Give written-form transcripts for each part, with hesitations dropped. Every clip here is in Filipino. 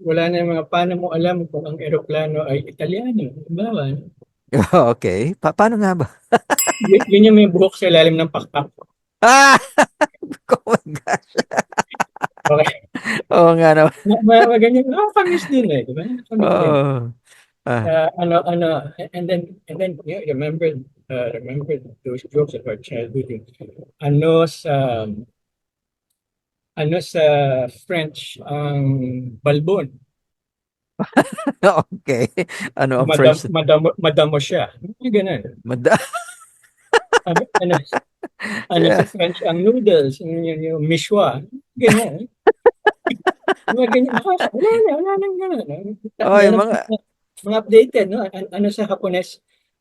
wala na yung mga paano mo alam kung ang eroplano ay Italiano. Halimbawa, no? Okay. Paano nga ba? Yun yung may buhok sa ilalim ng pakpak. Ah! Oh my gosh. Okay. Oo nga naman. Ganyan. Nakakamiss din eh. Di ba? Nakakamiss din. Oo. Ah, And then, yeah, remember those jokes of our childhood. Ano sa French ang balbon? okay. Ano ang first? Madamo siya. Yung ganun. Mada Ano, ano, ano sa yeah. French ang noodles, yung mishwa. Ganyan. Mga ganyan. Wala nang ganun. Oy, Meron mga mga updated, no? Ano sa Hapones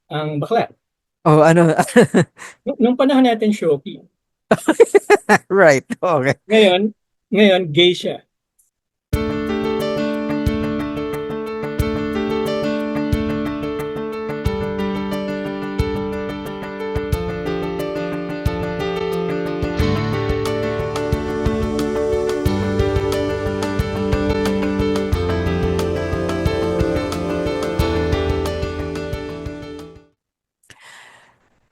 ang bakla? oh ano Nung panahon natin, Shopee. right. Okay. Ngayon, ngayon, gay siya.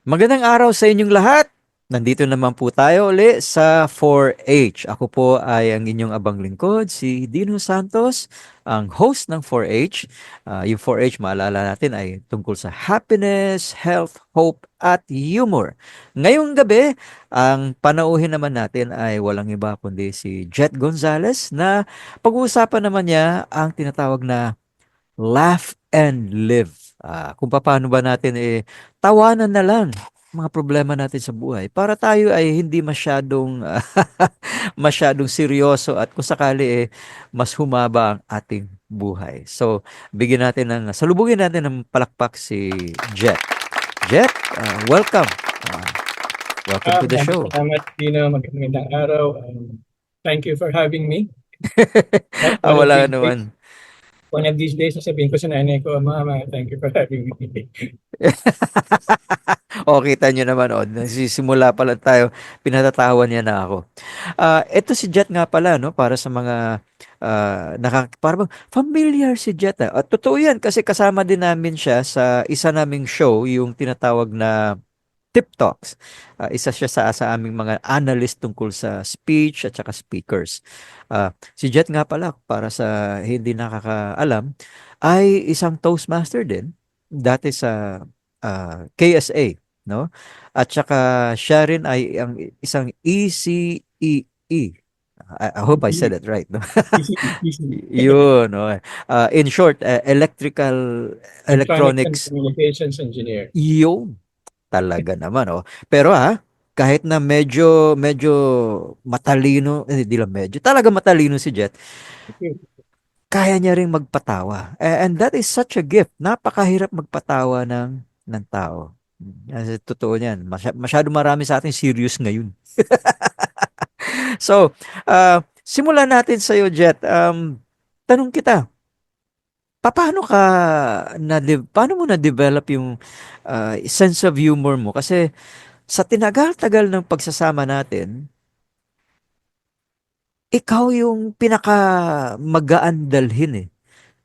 Magandang araw sa inyong lahat. Nandito naman po tayo uli sa 4H. Ako po ay ang inyong abang lingkod, si Dino Santos, ang host ng 4H. Yung 4H, maalala natin, ay tungkol sa happiness, health, hope, at humor. Ngayong gabi, ang panauhin naman natin ay walang iba kundi si Jet Gonzalez na pag-uusapan naman niya ang tinatawag na laugh and live. Kung paano ba natin tawanan na lang mga problema natin sa buhay para tayo ay hindi masyadong masyadong seryoso at kung sakali mas humaba ang ating buhay. So, bigyan natin ng salubungin natin ng palakpak si Jet. Jet, welcome. Ah, welcome to the Maraming show. salamat, Dino. Magandang araw. Thank you for having me. One of Wala these days, naman. sasabihin ko sa nanay ko, Mama, thank you for having me. O, kita nyo naman, nagsisimula pa lang tayo, pinatatawa niya na ako. Ito si Jet nga pala, no, para sa mga parang familiar si Jet. At totoo yan, kasi kasama din namin siya sa isa naming show, yung tinatawag na Tip Talks. Isa siya sa aming mga analyst tungkol sa speech at saka speakers. Si Jet nga pala, para sa hindi nakakaalam, ay isang Toastmaster din, dati sa KSA, no? At saka siya rin ay ang isang ECEE. I hope I said Easy, it right, no? easy, easy. Yun, no? In short, Electronics and electronics, Communications Engineer. yun. Talaga naman, oh. Pero kahit na medyo medyo matalino, hindi lang medyo, talaga matalino si Jet, kaya niya ring magpatawa. And that is such a gift. Napakahirap magpatawa ng tao. Kasi totoo niyan. Masyado marami sa atin serious ngayon. So, simulan natin sa iyo, Jet. Tanong kita, paano mo na-develop yung sense of humor mo? Kasi sa tinagal-tagal ng pagsasama natin, ikaw yung pinaka magaan dalhin eh.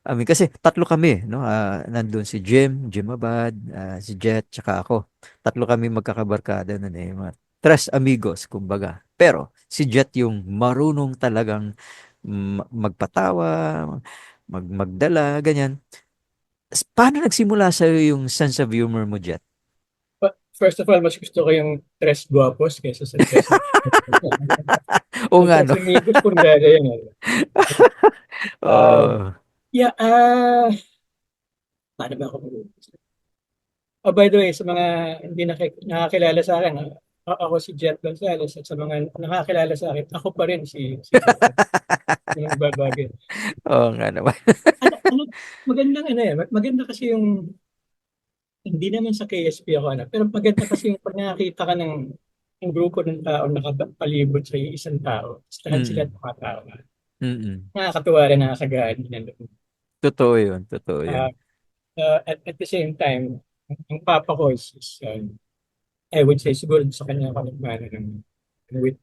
I mean, kasi tatlo kami, no? Nandun si Jim Abad, si Jet, tsaka ako. Tatlo kami magkakabarkada nun eh. Mga tres amigos, kumbaga. Pero si Jet yung marunong talagang magpatawa, magdala, ganyan. Paano nagsimula sa'yo yung sense of humor mo, Jet? First of all, mas gusto ko yung tres guwapos kaysa sa tres. Oo Yung nga, tres no? amigos, pundada yan. Um, Oh. yeah, paano ba ako Oh, by the way, sa mga hindi nakakilala sa akin, ako si Jet Gonzalez at sa mga nakakilala sa akin, ako pa rin si Jet. Yung bagay. Oo nga naman. Ano, magandang ano eh, maganda kasi yung, hindi naman sa KSP ako, pero maganda kasi yung pag nakakita ka ng grupo ng tao nakapalibot sa isang tao, lahat sila Mm. tumatawa. Mm. Nakakatuwa rin, nakakagaan din ang loob. Totoo yun, totoo yun. Uh, at the same time, ang papa ko is I would say siguro sa kanya ako nagmana ng wit.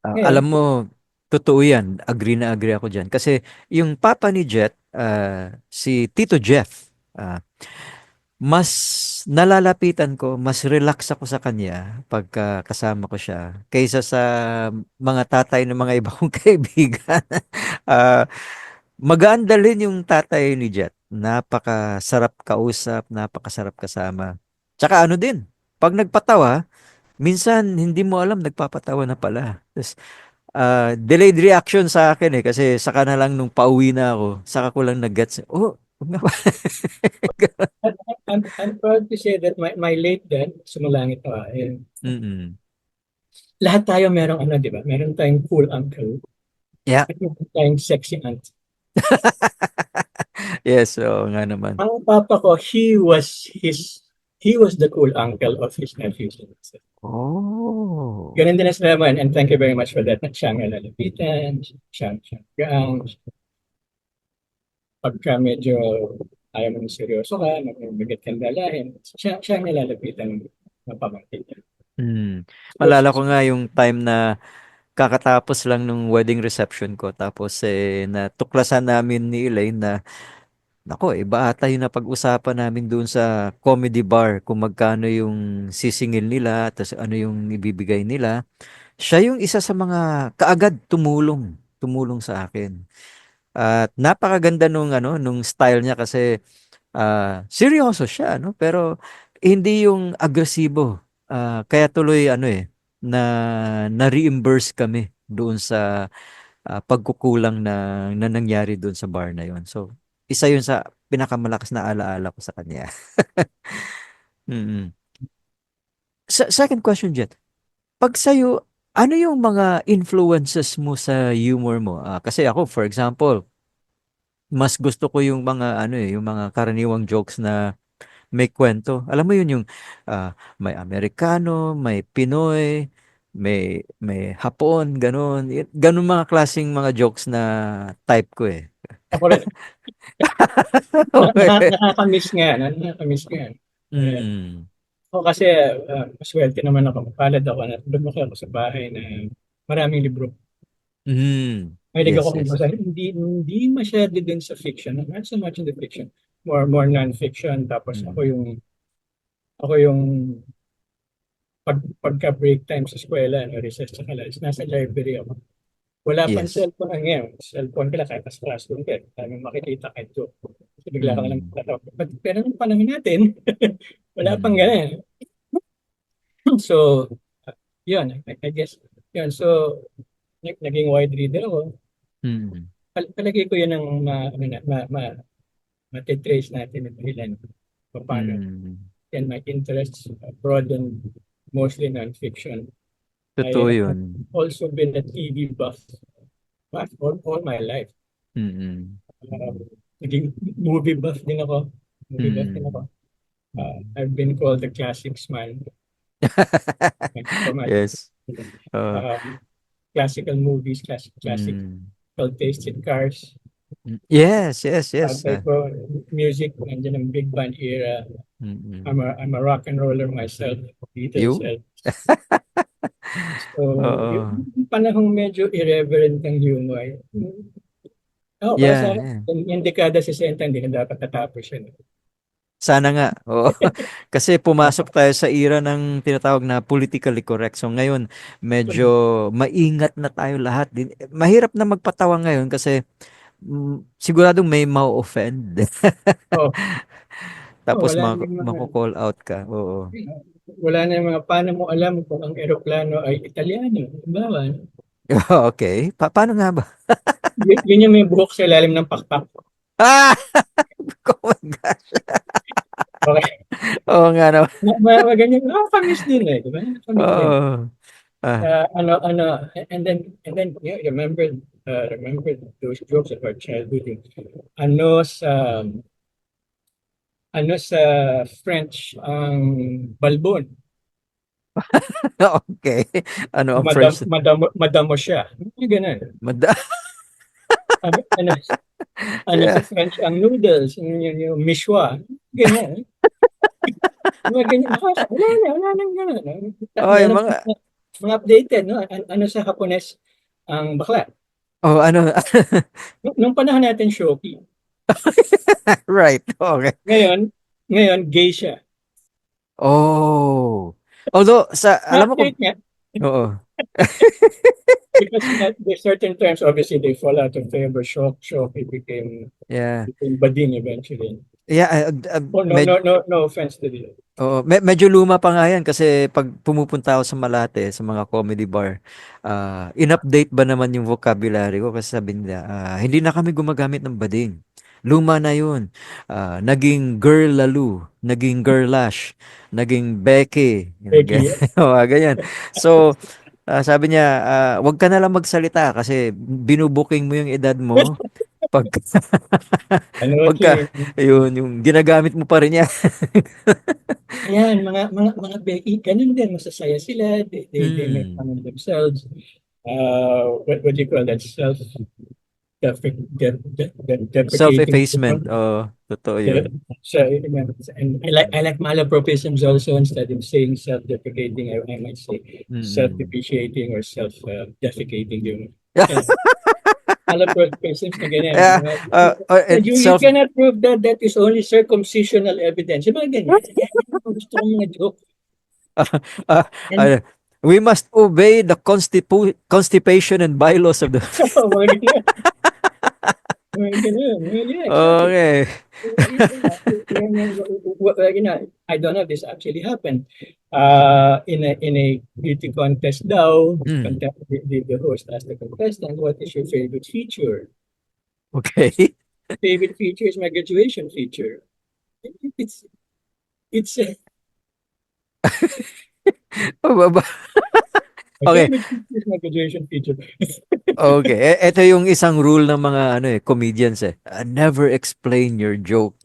Alam Ngayon, mo, Totoo yan. Agree na agree ako dyan. Kasi yung papa ni Jet, si Tito Jeff, mas nalalapitan ko, mas relax ako sa kanya pagka kasama ko siya kaysa sa mga tatay ng mga iba kong kaibigan. Ah, Magaan dalhin yung tatay ni Jet. Napakasarap kausap, napakasarap kasama. Tsaka ano din, pag nagpatawa, minsan hindi mo alam nagpapatawa na pala. Tapos, delayed reaction sa akin eh kasi saka na lang nung pauwi na ako, saka ko lang nag-gets. Oh, wag na ba? I'm proud to say that my late dad, sumalangit pa, Mm-mm. lahat tayo merong ano, di ba? Meron tayong cool uncle Yeah. at meron tayong sexy aunt. Yes, oo nga naman. Ang papa ko, he was the cool uncle of his nephews. Oh. Ganun din sa naman, and thank you very much for that. Siya ang nalalapitan, siya ang gang. Pagka medyo ayaw mo ng seryoso ka, magbigat kang dalahin, siya ang nalalapitan ng pamangkin niya. Mm. So, Malala ko nga yung time na kakatapos lang nung wedding reception ko tapos natuklasan namin ni Elaine na nako, iba ata yung napag-usapan namin doon sa comedy bar kung magkano yung sisingil nila tapos ano yung ibibigay nila. Siya yung isa sa mga kaagad tumulong sa akin. At napakaganda nung nung style niya kasi seryoso siya, no? Pero hindi yung agresibo. Kaya tuloy na-reimburse kami doon sa pagkukulang na nangyari doon sa bar na yon. So, isa yun sa pinakamalakas na alaala ko sa kanya. Mm. Second question, Jet. Pag sa'yo, ano yung mga influences mo sa humor mo? Kasi ako, for example, mas gusto ko yung mga yung mga karaniwang jokes na may kwento. Alam mo yun yung may Amerikano, may Pinoy, may Hapon, ganun. Ganun mga klaseng mga jokes na type ko eh. ako rin, Okay. nakakamiss nga, nakakamiss nga. Eh, Mm. ako kasi, maswerte naman ako, mapalad ako na lumaki ako sa bahay na maraming libro. Mm. Mahilig ako Yes, kung yes. basa. Hindi masyado din sa fiction. Not so much in the fiction. More non-fiction. Tapos Mm. ako yung pagka break time sa eskwela, no, recess sa class, nasa library ako. Wala pang Yes. cellphone ang ngayon. Cellphone ka lang kahit sa classroom ka. Dami makikita kahit doon. Kasi bigla ka lang Mm. tatawag. Pero nung panahon natin, wala pang Mm. ganun. So, yun, I guess. Yun, so, naging wide reader ako. Mm. Palagay ko yun ang ano na, matitrace natin ng dahilan kung paano. Mm. And my interests broaden mostly non-fiction. I Totoo have yun. also been a TV buff all my life. Mm. Uh, Naging movie buff din ako. Movie buff din ako. Mm. I've been called the classics man for my Yes. Uh, um, classical movies, classical mm. taste in cars. Yes, yes, yes. Pagkay ko, music, nandiyan ang big band era. Mm. I'm a rock and roller myself, Beatles. You? So, Oo. yung panahong medyo irreverent ng humor. Oo, para sa Yeah, akin, yeah. yung dekada 60, hindi na dapat natapos yun. Sana nga. Oo. Kasi pumasok tayo sa era ng tinatawag na politically correct. So ngayon, medyo maingat na tayo lahat din. Mahirap na magpatawa ngayon kasi siguradong may ma-offend. Oh, Tapos wala na yung mga, mako-call out ka. Oo. wala na yung mga, paano mo alam kung ang eroplano ay Italiano? Diba? Okay. Paano nga ba? Yun yung may buhok sa ilalim ng pakpak. Ah! Oh my gosh. Okay. Oo nga naman. Ganyan, nakakamiss din eh. Diba? Nakakamiss din. Oo. Ah. And then, yeah, remember those jokes of our childhood. Ano sa, ano sa French ang balbon? Okay. Ano ang French? Madamo siya. Yung ganun. Mada. Ano, ano sa Yeah. French ang noodles? Yung mishwa. Ganyan. Mga ganyan. Wala nang ganun. Oy, Meron mga mga updated, no? Ano sa Hapones ang bakla? Oh, ano? Nung panahon natin, Shoki. Right. Okay. Ngayon, ngayon, gay siya. Oh. Although, alam mo kung, Na-update niya. oo. Because there's certain terms, obviously, they fall out of favor. Shoki Yeah. became Bading eventually. Yeah, Oh, no offense to the. oo, medyo luma pa nga yan kasi pag pumupunta ako sa Malate, sa mga comedy bar, in-update ba naman yung vocabulary ko kasi sabi nila, hindi na kami gumagamit ng bading. Luma na yun. Naging girl lalo, naging girlash, naging Becky, Becky, yeah. mga ganyan. So, sabi niya, wag ka na lang magsalita kasi binubuking mo yung edad mo. Pag, I know what you pagka, mean. yun, yung ginagamit mo pa rin yan. Ayan, mga Becky, ganun din, masasaya sila. They make Hmm. fun of themselves. What do you call that? Deprecating. Self-effacement. Oo, totoo The, yun. so, and I like malapropisms also. Instead of saying self-deprecating, I might say Mm. self-depreciating or self-defecating. Malapropisms na ganyan. Yeah, And and you cannot prove that that is only circumcisional evidence. Yung mga ganyan. Yan yung gusto kong mga joke. uh, And uh, we must obey the constipation and bylaws of the mga ganyan. Mga ganyan. Yeah, exactly. Okay. I don't know if this actually happened. In a beauty contest daw, Mm. the host asked the contestant, "What is your favorite feature?" Okay. Favorite feature is my graduation feature. It's it's Pababa. my Okay. favorite feature is my graduation feature. Okay. Ito yung isang rule ng mga ano comedians eh. Never explain your joke.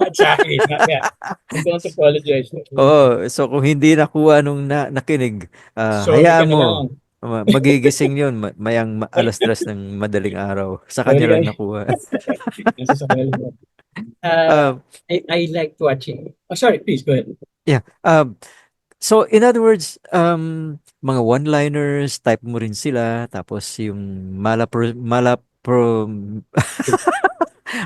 Exactly. Yeah. And don't apologize. Oo, so kung hindi nakuha nung nakinig, Sorry ka hayaan na mo. lang. Magigising yun alas 3 ng madaling araw. Sa kanya lang Sorry. nakuha. Nasa sa kanila. Uh, Um, I like watching. Oh, sorry, please go ahead. yeah. So in other words, mga one-liners, type mo rin sila, tapos yung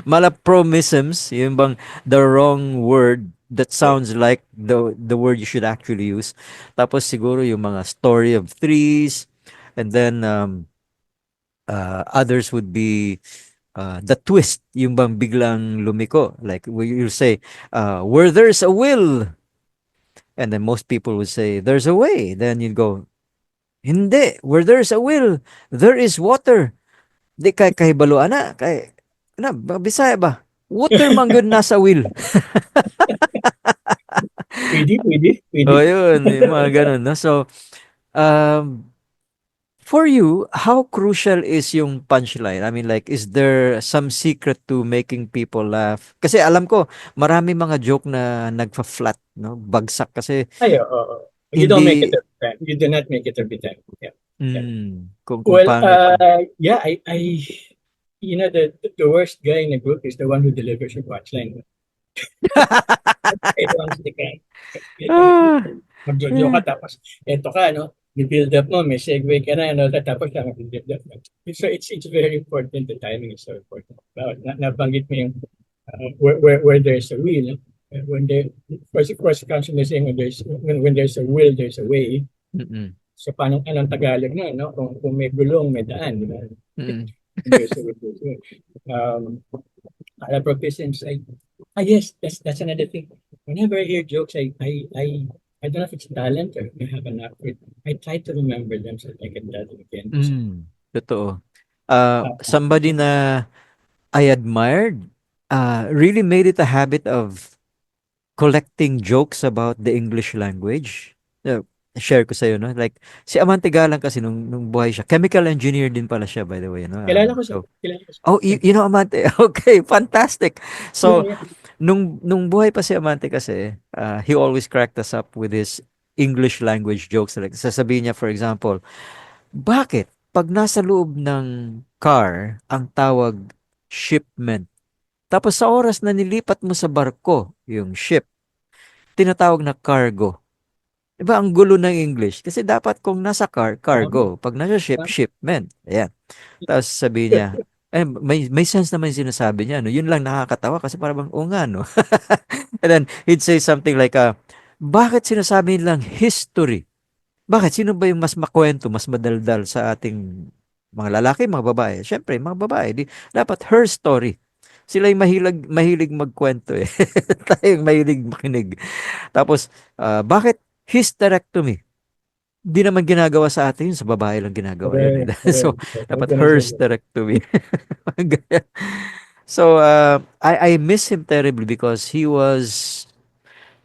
malapromisms, yung bang the wrong word that sounds like the word you should actually use. Tapos siguro yung mga story of threes, and then others would be the twist, yung bang biglang lumiko. Like you'll say, where there's a will, and then most people would say, there's a way. Then you'd go, hindi, where there's a will, there is water. Di kay kahibaluan na, Bisaya ba? Water man good nasa will. Pwede. O yun, yung mga ganun, no? So, um, for you, how crucial is yung punchline? I mean, like, is there some secret to making people laugh? Kasi alam ko, marami mga joke na nagfa-flat, no? Bagsak kasi Ay, you don't make it hindi, every time. You do not make it every time. Yeah. Yeah. kung Well, pangit. yeah, the worst guy in the group is the one who delivers your punchline. Ito ang sticker. Ito, Ah, magjojo ka yeah. tapos, ito ka, no? Build up mo, may segue ka na, no? Tapos lang, build up. So it's very important. The timing is so important. Nabanggit mo yung where there's a will, when there, of course, comes from the saying when there's a will, there's a way. Mm-mm. So, paano anong Tagalog na, no? Kung may gulong, may daan, di ba? Mm-mm. There's a will, there's a way. Proficiency, yes, that's another thing. Whenever I hear jokes, I don't know if it's talent or I have an knack for it. I try to remember them so that I can tell them again. Totoo. Uh, Somebody na I admired, really made it a habit of collecting jokes about the English language. Share ko sa'yo, no? Like, si Amante Galang kasi nung buhay siya, chemical engineer din pala siya, by the way, no? kilala ko siya. Oh, you know Amante. Okay, fantastic. Yeah, So, yeah. nung buhay pa si Amante kasi, he always cracked us up with his English language jokes. Like, sasabihin niya, for example, bakit? Pag nasa loob ng car, ang tawag shipment. Tapos sa oras na nilipat mo sa barko, yung ship, tinatawag na cargo. 'Di ba ang gulo ng English? Kasi dapat kung nasa car, Tama. cargo. 'Pag nasa ship, Tama. shipment. Ayan. Tapos sabi niya, may sense naman yung sinasabi niya, no? Yun lang nakakatawa kasi parang, oo nga, no? And then, he'd say something like, bakit sinasabi nilang history? Bakit? Sino ba yung mas makwento, mas madaldal sa ating mga lalaki, mga babae? Siyempre, mga babae. Dapat her story. Sila yung mahilig magkwento eh. Tayo yung mahilig makinig. Tapos, bakit hysterectomy? Di naman ginagawa sa atin yun, sa babae lang ginagawa yun eh. Correct. Correct. So, Huwag dapat ko na her sila. hysterectomy. Ganyan. So, I miss him terribly because he was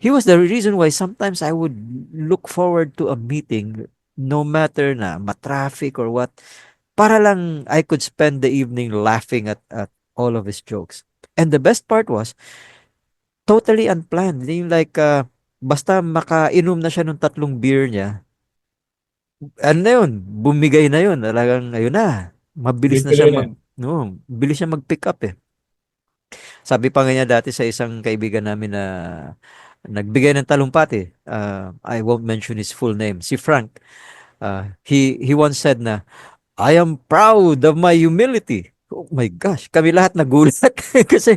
the reason why sometimes I would look forward to a meeting no matter na ma-traffic or what, para lang I could spend the evening laughing at all of his jokes. And the best part was, totally unplanned. Yung like, basta makainom na siya ng 3 beer niya, ano na yun, bumigay na yun. Talagang, ayun na, mabilis na siya Tuloy-tuloy na. no, bilis siya mag-pick up eh. Sabi pa nga niya dati sa isang kaibigan namin na nagbigay ng talumpati, I won't mention his full name, si Frank. He once said na, I am proud of my humility. Oh my gosh, kami lahat nagulat kasi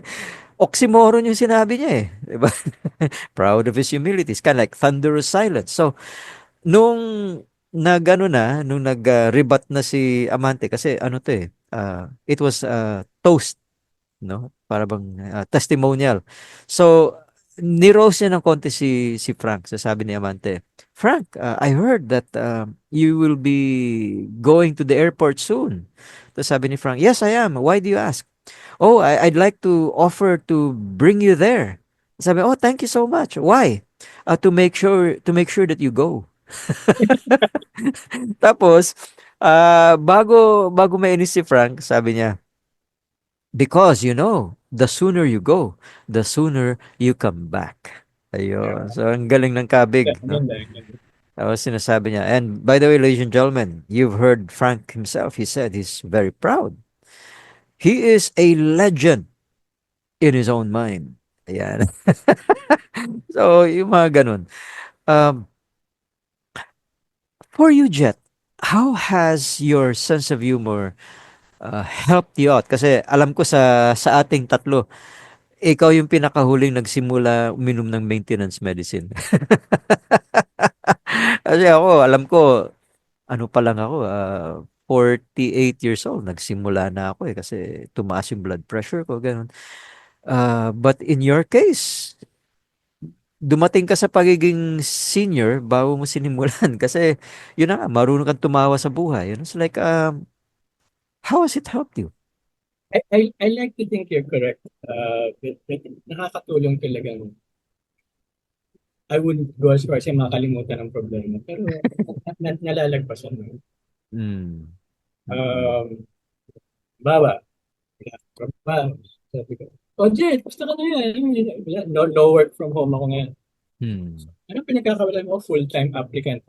oxymoron yung sinabi niya eh. Diba? Proud of his humility. It's kind of like thunderous silence. So, nung nung nag-rebut na si Amante, kasi ano to eh, it was toast, no? Para bang testimonial. So, ni-roast niya ng konti si Frank. Sabi ni Amante, Frank, I heard that you will be going to the airport soon. Tapos sabi ni Frank, yes, I am. Why do you ask? Oh, I'd like to offer to bring you there. Sabi, oh, thank you so much. Why? To make sure that you go. Tapos, bago mainis si Frank, sabi niya, because the sooner you go, the sooner you come back. Ayun. So, ang galing ng kabig, no? Ganda, ganda. Tapos sinasabi niya. And by the way, ladies and gentlemen, you've heard Frank himself. He said he's very proud. He is a legend in his own mind. Ayan. So, yung mga ganun. Um, for you, Jet, how has your sense of humor helped you out? Kasi alam ko sa ating tatlo, ikaw yung pinakahuling nagsimula uminom ng maintenance medicine. Kasi ako, alam ko, ano pa lang ako, 48 years old, nagsimula na ako eh, kasi tumaas yung blood pressure ko, ganun. But in your case, dumating ka sa pagiging senior bago mo sinimulan kasi yun na nga, marunong kang tumawa sa buhay. It's like, how has it helped you? I like to think you're correct. That nakakatulong talagang I wouldn't go as far as makalimutan ng problema. Pero nalalagpasan mo. Mm. Mm. Um, bawa, trabaho. Sabi ko, oh, Jen, gusto ka na yan. No work from home ako ngayon. Mm. Ano pinagkakawalan mo? Full-time applicant.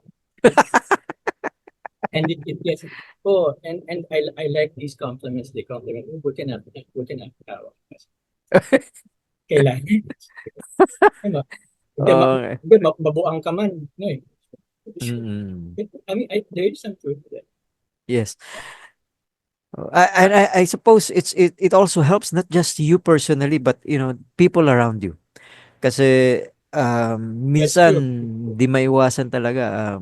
And it gets, oh, and I like these compliments. They compliment, oh, buti na tao. Kailangan. Ano, hindi, Okay. mabuang ka man. No, eh. Mm. I mean, there is some truth to that. Yes. I suppose it also helps not just you personally but people around you. Kasi That's minsan true. di maiwasan talaga,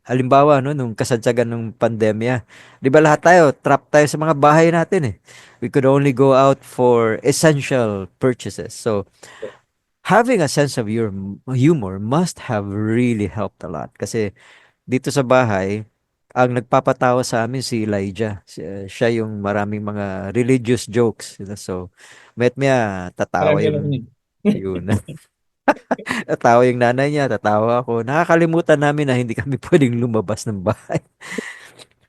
halimbawa no nung kasadsagan ng pandemya, 'di ba lahat tayo trap tayo sa mga bahay natin eh. We could only go out for essential purchases. So having a sense of your humor must have really helped a lot kasi dito sa bahay, ang nagpapatawa sa amin si Elijah. Siya yung maraming mga religious jokes. So, met maya, tatawa Karamihan ako yung, nun. yun. Tatawa yung nanay niya, tatawa ako. Nakakalimutan namin na hindi kami pwedeng lumabas ng bahay.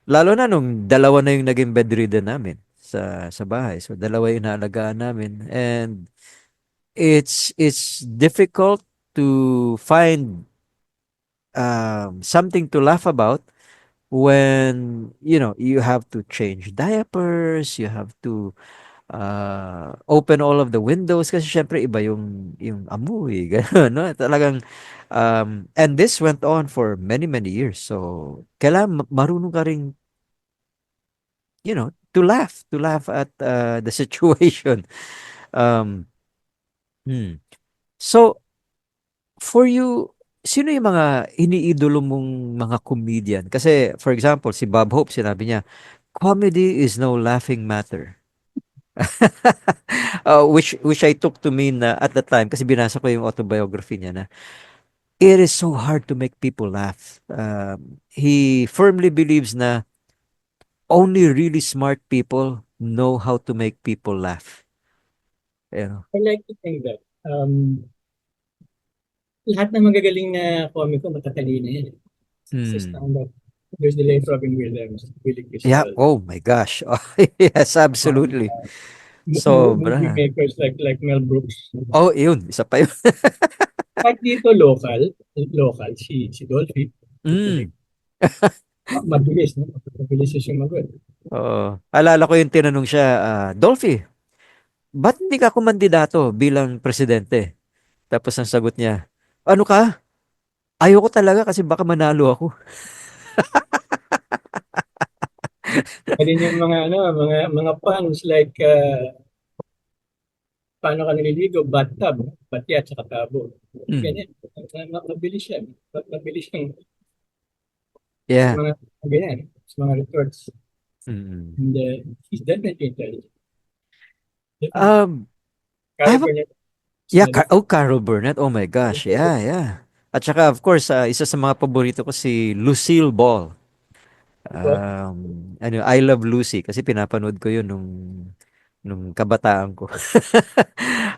Lalo na nung dalawa na yung naging bedridden namin sa bahay. So, dalawa yung naalagaan namin. And it's difficult to find something to laugh about when you have to change diapers, you have to open all of the windows kasi syempre iba yung amoy, gano'n, no? Talagang, and this went on for many, many years. So, kailangan marunong ka ring, to laugh at the situation. Um, hmm. So, for you, sino yung mga iniidolo mong mga comedian? Kasi, for example, si Bob Hope, sinabi niya, comedy is no laughing matter. Which I took to mean at the time, kasi binasa ko yung autobiography niya na, it is so hard to make people laugh. He firmly believes na only really smart people know how to make people laugh. You know? I like to think that lahat ng magagaling na komiko matatalino yan. It's just Hmm. stand up. There's the late Robin Williams, Billy Yeah. Crystal, Oh my gosh. Oh, yes, absolutely. movie Sobra. makers like Mel Brooks. Oh, yun. Isa pa yun. Kahit dito local si Dolphy, Mm. mabilis, no? Mabilis siya sumagot. Oo. Alala ko yung tinanong siya, Dolphy, ba't hindi ka kumandidato bilang presidente? Tapos ang sagot niya, ano ka? Ayoko talaga kasi baka manalo ako. Alin yung mga puns like paano ka naliligo, bathtub, batya at saka tabo. Mm. Ganyan. Mabilis siya. Mabilis siyang sa Yeah. mga ganyan, sa mga retorts. Mm. And he's definitely intelligent. Definitely. Um, I Carol have a, Burnett is yeah, another. Carol Burnett. Oh my gosh. Yeah, yeah. At saka, of course, isa sa mga paborito ko si Lucille Ball. I Love Lucy kasi pinapanood ko yun nung kabataan ko.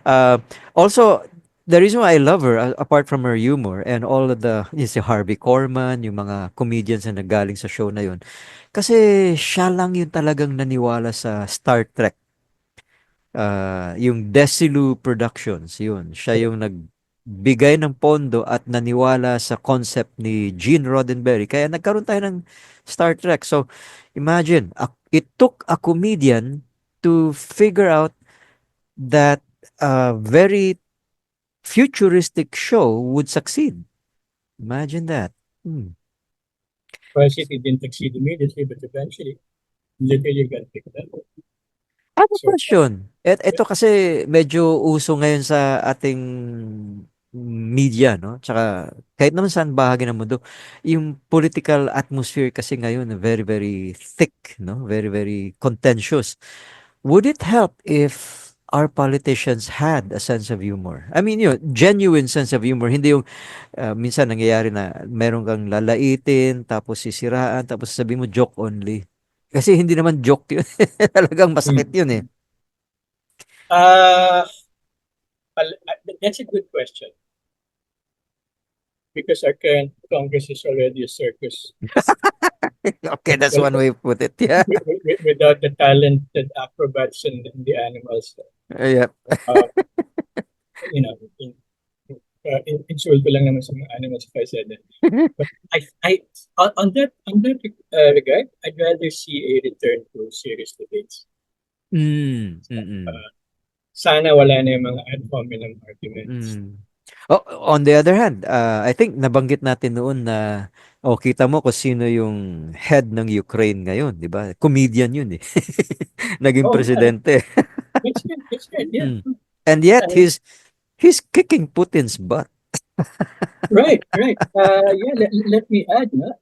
uh, Also, the reason why I love her, apart from her humor and all of yung si Harvey Korman, yung mga comedians na nagaling sa show na yun, kasi siya lang yung talagang naniwala sa Star Trek. Yung Desilu Productions, yun. Siya yung nagbigay ng pondo at naniwala sa concept ni Gene Roddenberry. Kaya nagkaroon tayo ng Star Trek. So, imagine, it took a comedian to figure out that a very futuristic show would succeed. Imagine that. Hmm. Well, he didn't succeed immediately, but eventually, literally got picked up. Ano So, question? Ito kasi medyo uso ngayon sa ating media, no? Tsaka kahit naman saan bahagi ng mundo, yung political atmosphere kasi ngayon very, very thick, no? Very, very contentious. Would it help if our politicians had a sense of humor? I mean, yun, genuine sense of humor. Hindi yung minsan nangyayari na meron kang lalaitin, tapos sisiraan, tapos sabi mo joke only. Kasi hindi naman joke yun. Talagang masakit mm. yun eh. uh, that's a good question because our current Congress is already a circus. Okay, that's one way to put it. Yeah. Without the talented acrobats and the animals. Yeah. Uh, you know, insulto lang naman sa mga animals if I said that. But I on that regard, I'd rather see a return to serious debates. Mm, mm, Sana wala na yung mga ad hominem arguments. mm. Oh, on the other hand, I think nabanggit natin noon na kita mo kung sino yung head ng Ukraine ngayon, 'di ba? Comedian yun eh. Naging Oh yeah, presidente. it's good. It's good. Yeah. Mm. And yet Uh, he's kicking Putin's butt. right. Yeah. Let me add. No?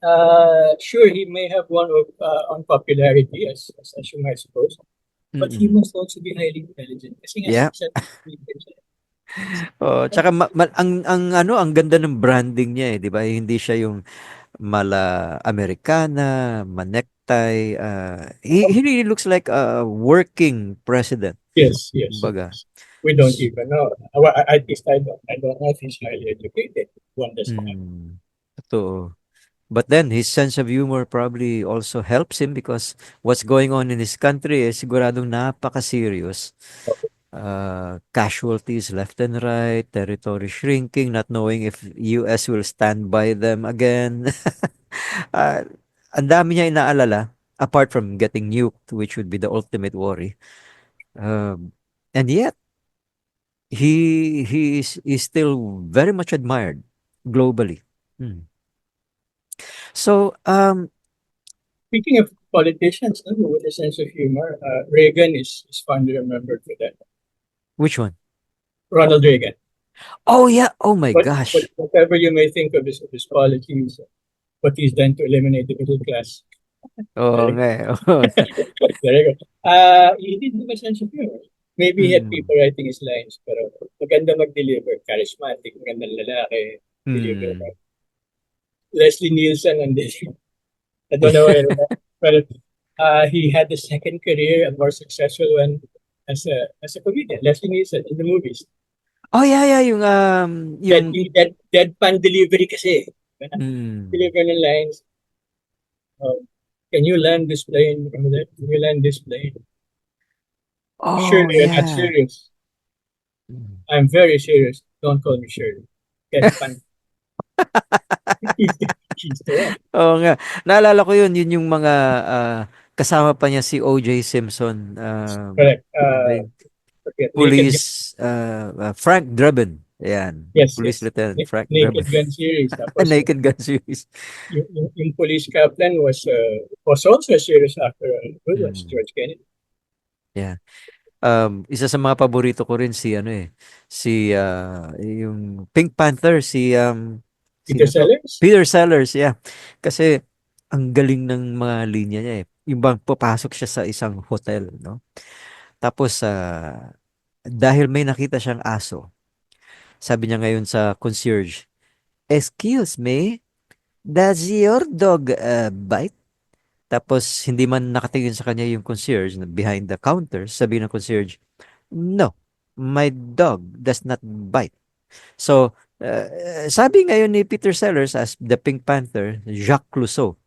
Sure, he may have one of unpopularity as you might suppose, but he Mm. must also be highly intelligent. Kasi nga, Yeah. Oh, tsaka ang ganda ng branding niya eh, 'di ba? Hindi siya yung mala Americana, manektay. He really looks like a working president. Kumbaga. Yes. We don't even know. At least I don't know if he's highly educated. One does not. Mm, totoo. But then his sense of humor probably also helps him because what's going on in his country is siguradong napaka-serious. Casualties left and right, territory shrinking, not knowing if US will stand by them again. uh, ang dami niya inaalala apart from getting nuked, which would be the ultimate worry. And yet he is still very much admired globally. Mm. So Speaking of politicians, no, with a sense of humor, Reagan is fondly remembered for that. which one? Ronald Reagan. Oh yeah. Oh my But gosh. whatever you may think of his policies, what he's done to eliminate the middle class. Oo There nga eh. Oo. you go. He did have a sense of humor. Maybe he had Mm. people writing his lines, pero maganda mag-deliver. Charismatic, magandang lalaki. Deliver. Mm. Leslie Nielsen and this. I don't know where, but he had a second career, a more successful one as a comedian. Leslie Nielsen in the movies. Oh yeah, yeah, yung Deadpan delivery kasi. mm. Deliver ng lines. Uh, can you land this plane? Can you land this plane? Oh Surely you're not yeah. serious. Mm. I'm very serious. Don't call me Shirley. Deadpan. He's the one. Oo nga. Naalala ko yun yung mga kasama pa niya si O.J. Simpson. Correct. Ano ba yun? Forget. Naked Gun. Police Frank Drebin. Ayan. Yes, Police yes. Lieutenant Frank Drebin. Naked Gun series. Tapos Naked Gun series. yung police captain was also a serious actor. Good one, si Mm. George Kennedy. Yeah. Isa sa mga paborito ko rin si ano eh, si yung Pink Panther, Peter sino to? Sellers. Peter Sellers, yeah. Kasi ang galing ng mga linya niya eh. Yung bang papasok siya sa isang hotel, no? Tapos dahil may nakita siyang aso, sabi niya ngayon sa concierge, "Excuse me, does your dog bite?" Tapos hindi man nakatingin sa kanya yung concierge behind the counter, sabi ng concierge, "No, my dog does not bite." So, sabi ngayon ni Peter Sellers as the Pink Panther, Jacques Clouseau,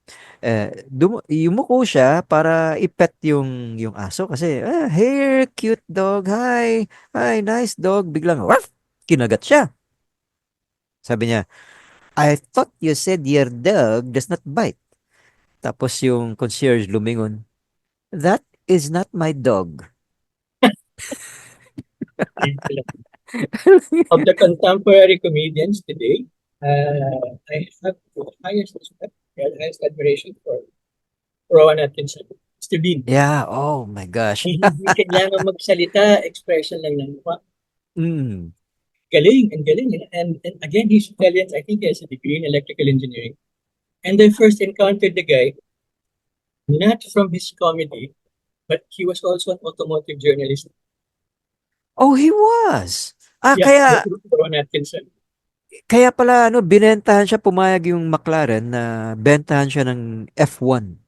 yumuko siya para ipet yung aso kasi, "Here, cute dog. Hi. Hi, nice dog." Biglang, waf! Kinagat siya. Sabi niya, "I thought you said your dog does not bite." Tapos yung concierge lumingon, "That is not my dog." Of the contemporary comedians today, I have the highest respect and highest admiration for Rowan Atkinson. Mr. Bean. Yeah, oh my gosh. Hindi kailangan magsalita, expression lang ng mukha. Mm. Galing and galing. And again, he's Italian. I think he has a degree in electrical engineering. And I first encountered the guy not from his comedy, but he was also an automotive journalist. Oh, he was. Yeah, Rowan Atkinson. Kaya pala ano, binentahan siya, pumayag yung McLaren na bentahan siya ng F1.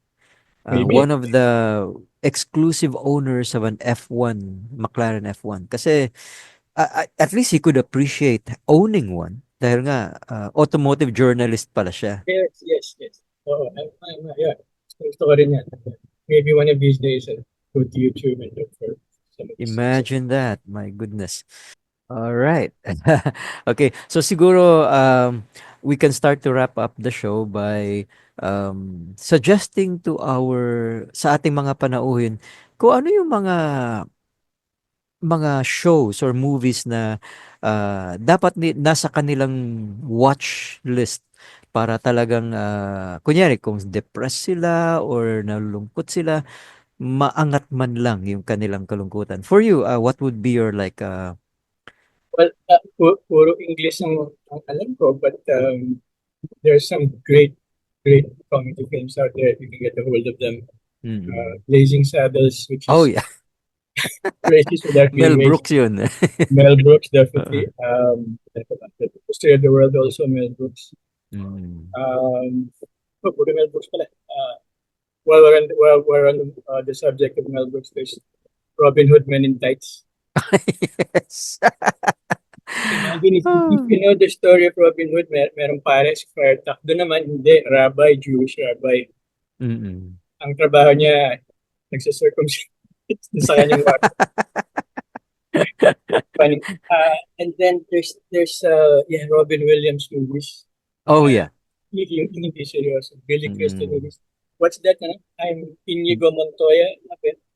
One Maybe. of the exclusive owners of an F1, McLaren F1. Kasi at least he could appreciate owning one. Dahil nga, automotive journalist pala siya. Yes, yes, yes. Oo, yeah. Gusto ko rin yan. Maybe one of these days, I'll go to YouTube and look for some of these things. Imagine that. My goodness. All right. Okay. So siguro we can start to wrap up the show by suggesting to sa ating mga panauhin kung ano yung mga shows or movies na dapat nasa kanilang watch list para talagang kunyari kung depressed sila or nalulungkot sila, maangat man lang yung kanilang kalungkutan. For you, what would be your like Well, puro English ang alam ko, but there's some great comedy films out there if you can get a hold of them. mm. Blazing Saddles, which Oh is yeah. racist without Mel being racist. Brooks yun. Mel Brooks, Oo. definitely. The History of the World, also Mel Brooks. Mm. Puro Mel Brooks pala. While we're on the subject of Mel Brooks, there's Robin Hood Men in Tights. Yes. Imagine if Ah. you know the story of Robin Hood, merong pare si Friar Tuck. Doon naman, hindi, rabbi, Jewish rabbi. Mm. Ang trabaho niya, nagsisircumcise sa kanyang wife. Funny. And then there's Robin Williams movies. Oh Uh, yeah. hindi seryoso. Billy Crystal Mm. movies. What's that? I'm Inigo Montoya,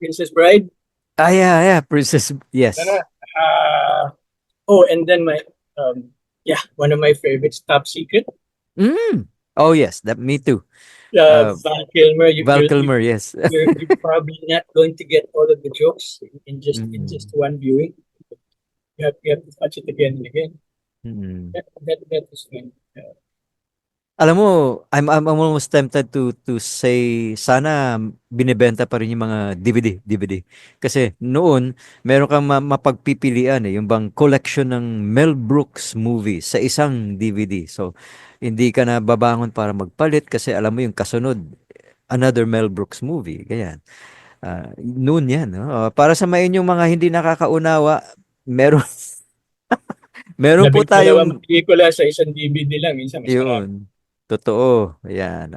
Princess Bride. Ah, yeah, yeah, Princess, Ano, yes. oh, and then yeah, one of my favorites, Top Secret. Mm. Oh, yes, that me too. Val Kilmer, Val Kilmer, yes. you're probably not going to get all of the jokes in just Mm, one viewing. You have to watch it again and again. mm. That is fun. Alam mo, I'm almost tempted to say sana binebenta pa rin yung mga DVD. Kasi noon, meron kang mapagpipilian yung bang collection ng Mel Brooks movie sa isang DVD. So, hindi ka na babangon para magpalit kasi alam mo yung kasunod, another Mel Brooks movie. Ganyan. Noon yan. No? Para sa mga inyong mga hindi nakakaunawa, meron, meron po Labing-dalawang tayong pelikula sa isang DVD lang, minsan mas marami. yun. Totoo. Ayan.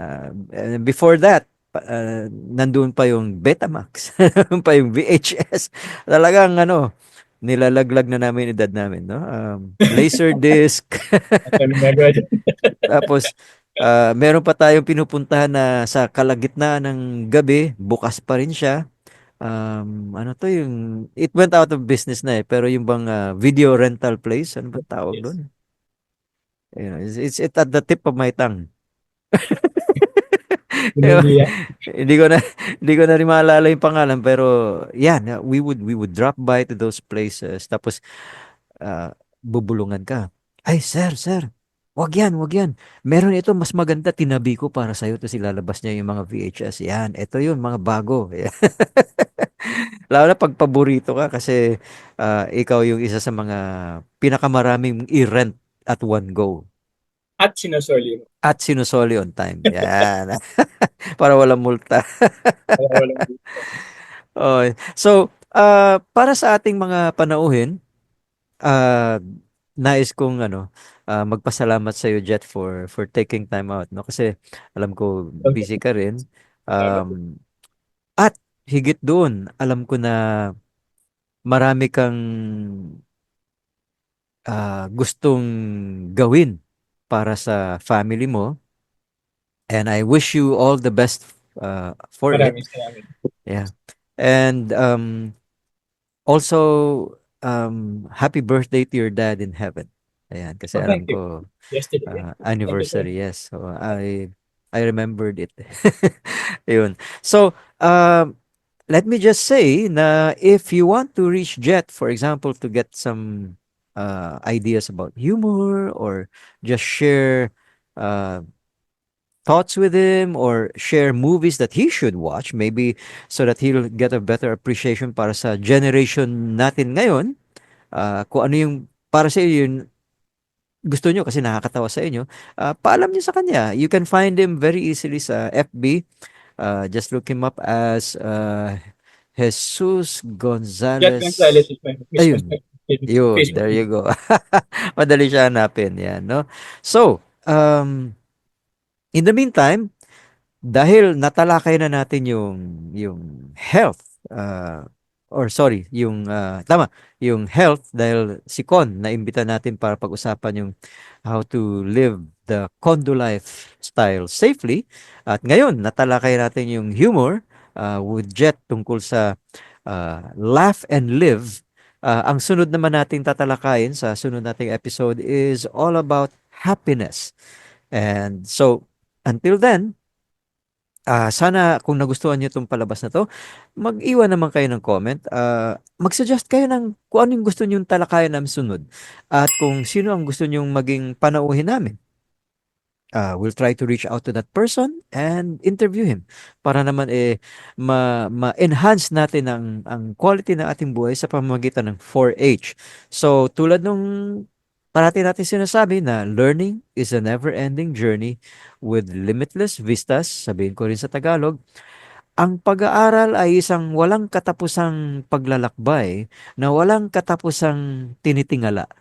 Before that, nandun pa yung Betamax. Nandun pa yung VHS. Talagang ano, nilalaglag na namin yung edad namin, no? Laserdisc. At ano magagawa dyan? Tapos, meron pa tayong pinupuntahan na sa kalagitnaan ng gabi, bukas pa rin siya. Ano to yung, it went out of business na eh, pero yung bang video rental place, ano ba tawag Yes. doon? Ayun, it's at the tip of my tongue. Bumili Hindi ko na hindi ko na rin maalala yung pangalan pero yan, we would drop by to those places tapos bubulungan ka. Ay, sir. Wag yan, wag yan. Meron ito mas maganda tinabi ko para sa iyo to lalabas niya yung mga VHS. Yan, ito yun mga bago. Yan. Lalo na pag paborito ka kasi ikaw yung isa sa mga pinakamaraming i-rent at one go. at sinusoli mo. At sinusoli on time. Yan. Para walang multa. Wala, walang Okay. So, para sa ating mga panauhin, ah, nais kong magpasalamat sa iyo, Jet, for taking time out, no? Kasi alam ko busy ka rin. salamat. Um, at higit doon, alam ko na marami kang gustong gawin para sa family mo. And I wish you all the best for it. Maraming salamat. Yeah. And also, happy birthday to your dad in heaven. Ayan, kasi Oh, thank alam you. ko, Yesterday. Thank you so much. anniversary, yes. So, I remembered it. Ayun. So, let me just say na if you want to reach Jet, for example, to get some ideas about humor or just share uh, thoughts with him or share movies that he should watch, maybe so that he'll get a better appreciation para sa generation natin ngayon, kung ano yung para sa iyo yun gusto nyo kasi nakakatawa sa inyo, paalam nyo sa kanya. You can find him very easily sa FB. Just look him up as Jesus Jet Gonzalez Gonzalez. is Ayun. my Yun, Facebook. there you go. Madali siya hanapin. Yan, no? So, in the meantime, dahil natalakay na natin yung health or sorry, yung health dahil si Con naimbita natin para pag-usapan yung how to live the condo lifestyle safely. At ngayon, natalakay natin yung humor with Jet tungkol sa laugh and live. Ang sunod naman nating tatalakayin sa sunod nating episode is all about happiness. And so, until then, sana kung nagustuhan niyo itong palabas na 'to, mag-iwan naman kayo ng comment. Mag-suggest kayo ng kung ano yung gusto niyong talakayan namin sunod at kung sino ang gusto niyong maging panauhin namin. We'll try to reach out to that person and interview him para naman ma-enhance natin ang quality ng ating buhay sa pamamagitan ng 4-H. So, tulad nung parati natin sinasabi na learning is a never-ending journey with limitless vistas, sabihin ko rin sa Tagalog, ang pag-aaral ay isang walang katapusang paglalakbay na walang katapusang tinitingala.